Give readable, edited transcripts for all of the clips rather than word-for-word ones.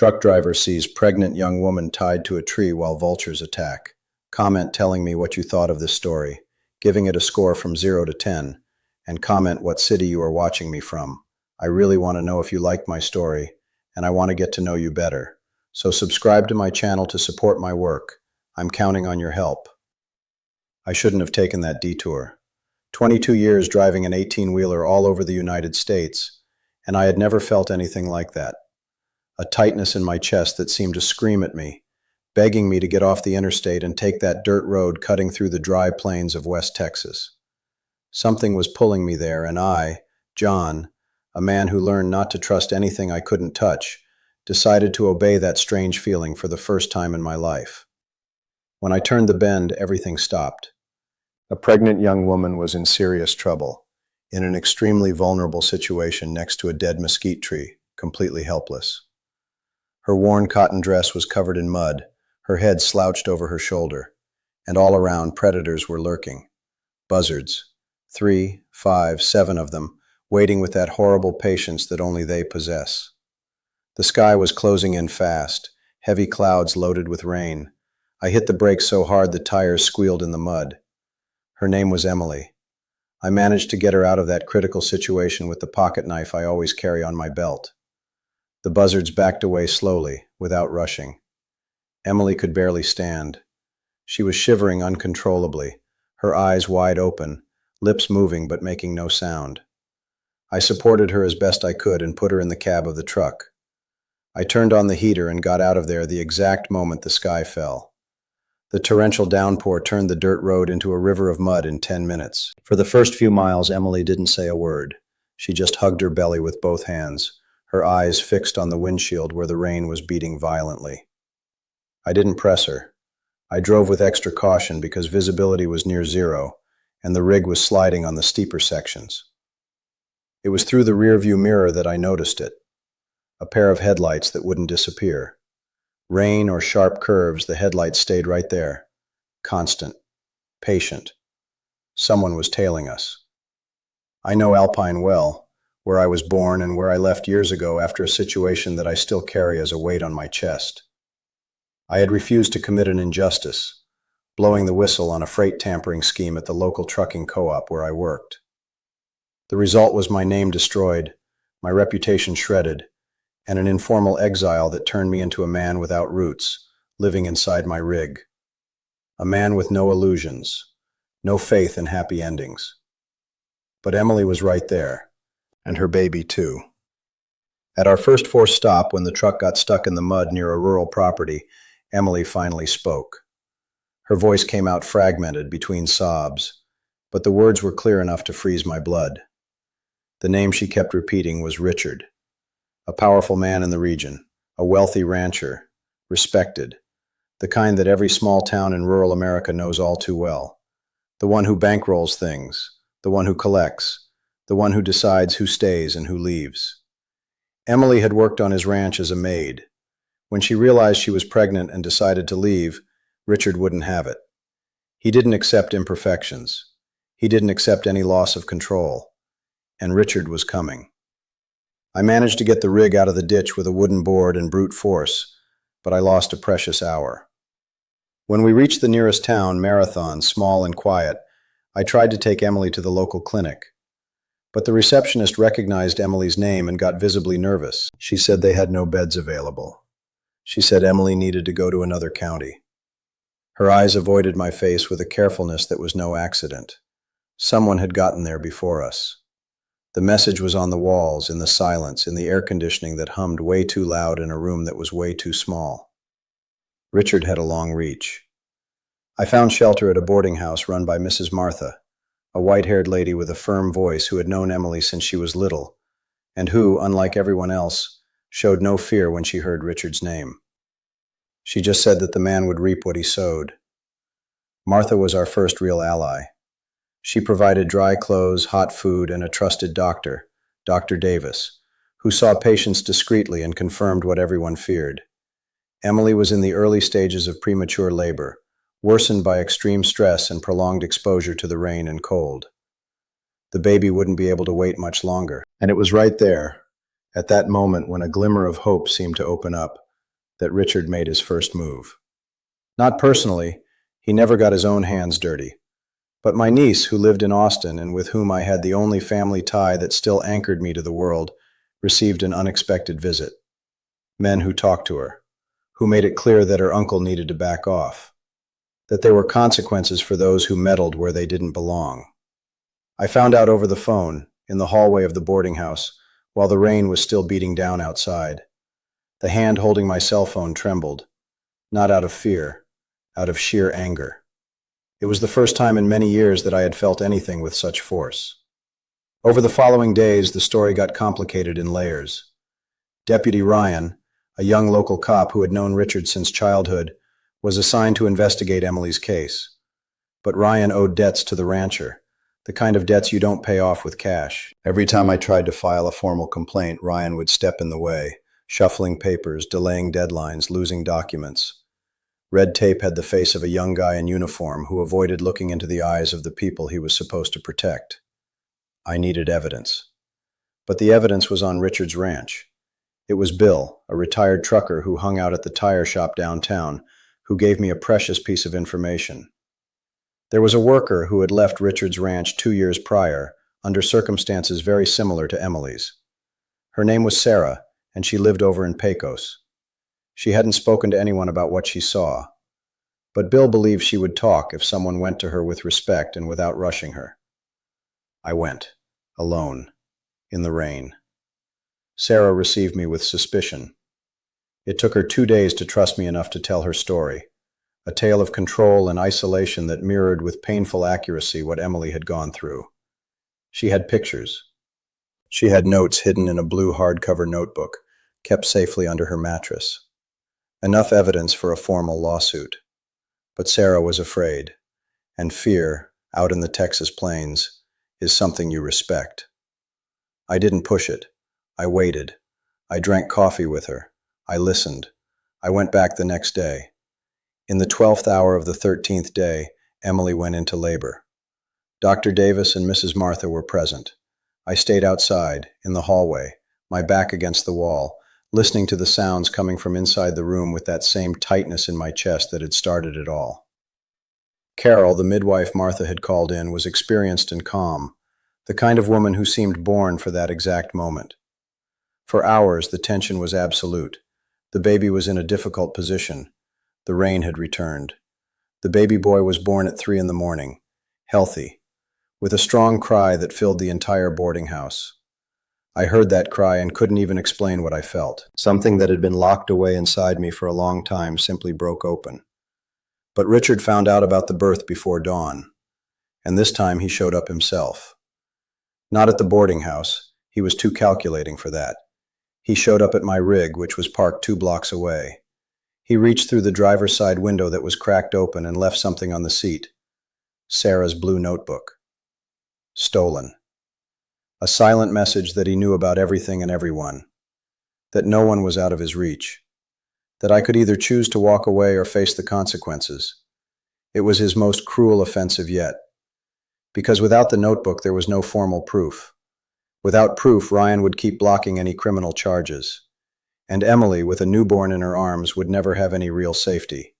Truck driver sees pregnant young woman tied to a tree while vultures attack. Comment telling me what you thought of this story, giving it a score from 0 to 10, and comment what city you are watching me from. I really want to know if you liked my story, and I want to get to know you better. So subscribe to my channel to support my work. I'm counting on your help. I shouldn't have taken that detour. 22 years driving an 18-wheeler all over the United States, and I had never felt anything like that. A tightness in my chest that seemed to scream at me, begging me to get off the interstate and take that dirt road cutting through the dry plains of West Texas. Something was pulling me there, and I, John, a man who learned not to trust anything I couldn't touch, decided to obey that strange feeling for the first time in my life. When I turned the bend, everything stopped. A pregnant young woman was in serious trouble, in an extremely vulnerable situation next to a dead mesquite tree, completely helpless. Her worn cotton dress was covered in mud, her head slouched over her shoulder, and all around predators were lurking. Buzzards, 3, 5, 7 of them, waiting with that horrible patience that only they possess. The sky was closing in fast, heavy clouds loaded with rain. I hit the brakes so hard the tires squealed in the mud. Her name was Emily. I managed to get her out of that critical situation with the pocket knife I always carry on my belt. The buzzards backed away slowly, without rushing. Emily could barely stand. She was shivering uncontrollably, her eyes wide open, lips moving but making no sound. I supported her as best I could and put her in the cab of the truck. I turned on the heater and got out of there the exact moment the sky fell. The torrential downpour turned the dirt road into a river of mud in 10 minutes. For the first few miles, Emily didn't say a word. She just hugged her belly with both hands, her eyes fixed on the windshield where the rain was beating violently. I didn't press her. I drove with extra caution because visibility was near zero, and the rig was sliding on the steeper sections. It was through the rearview mirror that I noticed it. A pair of headlights that wouldn't disappear. Rain or sharp curves, the headlights stayed right there. Constant. Patient. Someone was tailing us. I know Alpine well, where I was born and where I left years ago after a situation that I still carry as a weight on my chest. I had refused to commit an injustice, blowing the whistle on a freight tampering scheme at the local trucking co-op where I worked. The result was my name destroyed, my reputation shredded, and an informal exile that turned me into a man without roots, living inside my rig. A man with no illusions, no faith in happy endings. But Emily was right there, and her baby too. At our first forced stop, when the truck got stuck in the mud near a rural property, Emily finally spoke. Her voice came out fragmented between sobs, but the words were clear enough to freeze my blood. The name she kept repeating was Richard. A powerful man in the region, a wealthy rancher, respected, the kind that every small town in rural America knows all too well. The one who bankrolls things, the one who collects, the one who decides who stays and who leaves. Emily had worked on his ranch as a maid. When she realized she was pregnant and decided to leave, Richard wouldn't have it. He didn't accept imperfections. He didn't accept any loss of control. And Richard was coming. I managed to get the rig out of the ditch with a wooden board and brute force, but I lost a precious hour. When we reached the nearest town, Marathon, small and quiet, I tried to take Emily to the local clinic. But the receptionist recognized Emily's name and got visibly nervous. She said they had no beds available. She said Emily needed to go to another county. Her eyes avoided my face with a carefulness that was no accident. Someone had gotten there before us. The message was on the walls, in the silence, in the air conditioning that hummed way too loud in a room that was way too small. Richard had a long reach. I found shelter at a boarding house run by Mrs. Martha, a white-haired lady with a firm voice who had known Emily since she was little, and who, unlike everyone else, showed no fear when she heard Richard's name. She just said that the man would reap what he sowed. Martha was our first real ally. She provided dry clothes, hot food, and a trusted doctor, Dr. Davis, who saw patients discreetly and confirmed what everyone feared. Emily was in the early stages of premature labor, worsened by extreme stress and prolonged exposure to the rain and cold. The baby wouldn't be able to wait much longer. And it was right there, at that moment when a glimmer of hope seemed to open up, that Richard made his first move. Not personally, he never got his own hands dirty. But my niece, who lived in Austin and with whom I had the only family tie that still anchored me to the world, received an unexpected visit. Men who talked to her, who made it clear that her uncle needed to back off, that there were consequences for those who meddled where they didn't belong. I found out over the phone, in the hallway of the boarding house, while the rain was still beating down outside. The hand holding my cell phone trembled, not out of fear, out of sheer anger. It was the first time in many years that I had felt anything with such force. Over the following days, the story got complicated in layers. Deputy Ryan, a young local cop who had known Richard since childhood, was assigned to investigate Emily's case. But Ryan owed debts to the rancher, the kind of debts you don't pay off with cash. Every time I tried to file a formal complaint, Ryan would step in the way, shuffling papers, delaying deadlines, losing documents. Red tape had the face of a young guy in uniform who avoided looking into the eyes of the people he was supposed to protect. I needed evidence. But the evidence was on Richard's ranch. It was Bill, a retired trucker who hung out at the tire shop downtown, who gave me a precious piece of information. There was a worker who had left Richard's ranch 2 years prior, under circumstances very similar to Emily's. Her name was Sarah, and she lived over in Pecos. She hadn't spoken to anyone about what she saw, but Bill believed she would talk if someone went to her with respect and without rushing her. I went, alone, in the rain. Sarah received me with suspicion. It took her 2 days to trust me enough to tell her story, a tale of control and isolation that mirrored with painful accuracy what Emily had gone through. She had pictures. She had notes hidden in a blue hardcover notebook, kept safely under her mattress. Enough evidence for a formal lawsuit. But Sarah was afraid, and fear, out in the Texas plains, is something you respect. I didn't push it. I waited. I drank coffee with her. I listened. I went back the next day. In the 12th hour of the 13th day, Emily went into labor. Dr. Davis and Mrs. Martha were present. I stayed outside, in the hallway, my back against the wall, listening to the sounds coming from inside the room with that same tightness in my chest that had started it all. Carol, the midwife Martha had called in, was experienced and calm, the kind of woman who seemed born for that exact moment. For hours, the tension was absolute. The baby was in a difficult position. The rain had returned. The baby boy was born at 3 a.m, healthy, with a strong cry that filled the entire boarding house. I heard that cry and couldn't even explain what I felt. Something that had been locked away inside me for a long time simply broke open. But Richard found out about the birth before dawn, and this time he showed up himself. Not at the boarding house. He was too calculating for that. He showed up at my rig, which was parked 2 blocks away. He reached through the driver's side window that was cracked open and left something on the seat. Sarah's blue notebook. Stolen. A silent message that he knew about everything and everyone. That no one was out of his reach. That I could either choose to walk away or face the consequences. It was his most cruel offensive yet. Because without the notebook there was no formal proof. Without proof, Ryan would keep blocking any criminal charges. And Emily, with a newborn in her arms, would never have any real safety.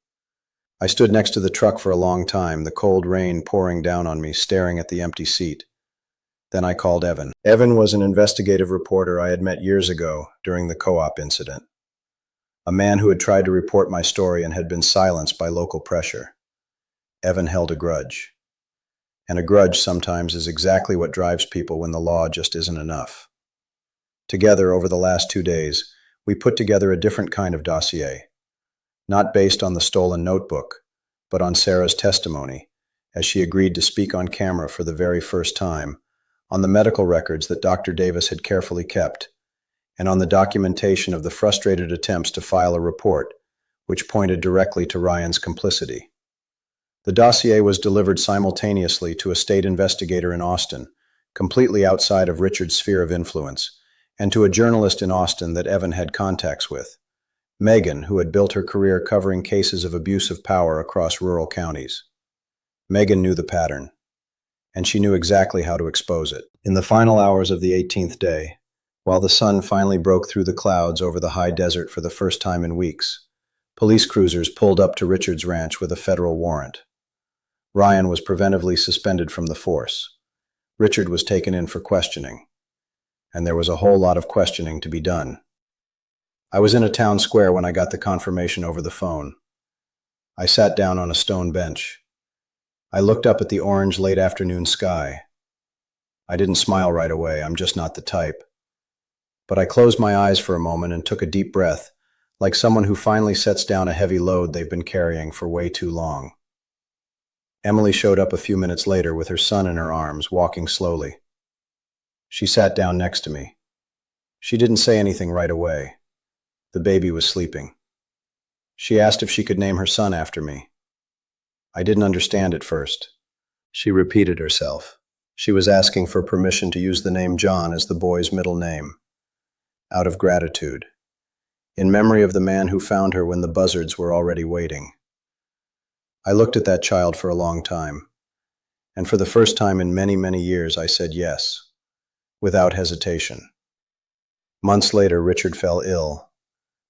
I stood next to the truck for a long time, the cold rain pouring down on me, staring at the empty seat. Then I called Evan. Evan was an investigative reporter I had met years ago during the co-op incident. A man who had tried to report my story and had been silenced by local pressure. Evan held a grudge. And a grudge sometimes is exactly what drives people when the law just isn't enough. Together, over the last 2 days, we put together a different kind of dossier. Not based on the stolen notebook, but on Sarah's testimony, as she agreed to speak on camera for the very first time, on the medical records that Dr. Davis had carefully kept, and on the documentation of the frustrated attempts to file a report, which pointed directly to Ryan's complicity. The dossier was delivered simultaneously to a state investigator in Austin, completely outside of Richard's sphere of influence, and to a journalist in Austin that Evan had contacts with, Megan, who had built her career covering cases of abuse of power across rural counties. Megan knew the pattern, and she knew exactly how to expose it. In the final hours of the 18th day, While the sun finally broke through the clouds over the high desert for the first time in weeks, police cruisers pulled up to Richard's ranch with a federal warrant. Ryan was preventively suspended from the force. Richard was taken in for questioning, and there was a whole lot of questioning to be done. I was in a town square when I got the confirmation over the phone. I sat down on a stone bench. I looked up at the orange late afternoon sky. I didn't smile right away, I'm just not the type. But I closed my eyes for a moment and took a deep breath, like someone who finally sets down a heavy load they've been carrying for way too long. Emily showed up a few minutes later with her son in her arms, walking slowly. She sat down next to me. She didn't say anything right away. The baby was sleeping. She asked if she could name her son after me. I didn't understand at first. She repeated herself. She was asking for permission to use the name John as the boy's middle name, out of gratitude, in memory of the man who found her when the buzzards were already waiting. I looked at that child for a long time, and for the first time in many, many years I said yes, without hesitation. Months later, Richard fell ill,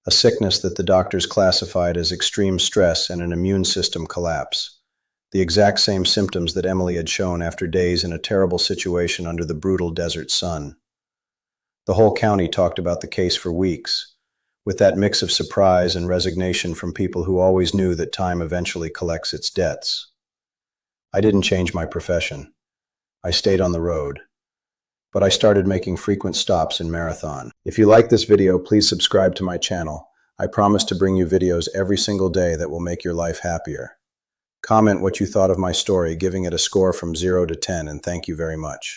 a sickness that the doctors classified as extreme stress and an immune system collapse, the exact same symptoms that Emily had shown after days in a terrible situation under the brutal desert sun. The whole county talked about the case for weeks, with that mix of surprise and resignation from people who always knew that time eventually collects its debts. I didn't change my profession. I stayed on the road, but I started making frequent stops in Marathon. If you like this video, please subscribe to my channel. I promise to bring you videos every single day that will make your life happier. Comment what you thought of my story, giving it a score from 0 to 10, and thank you very much.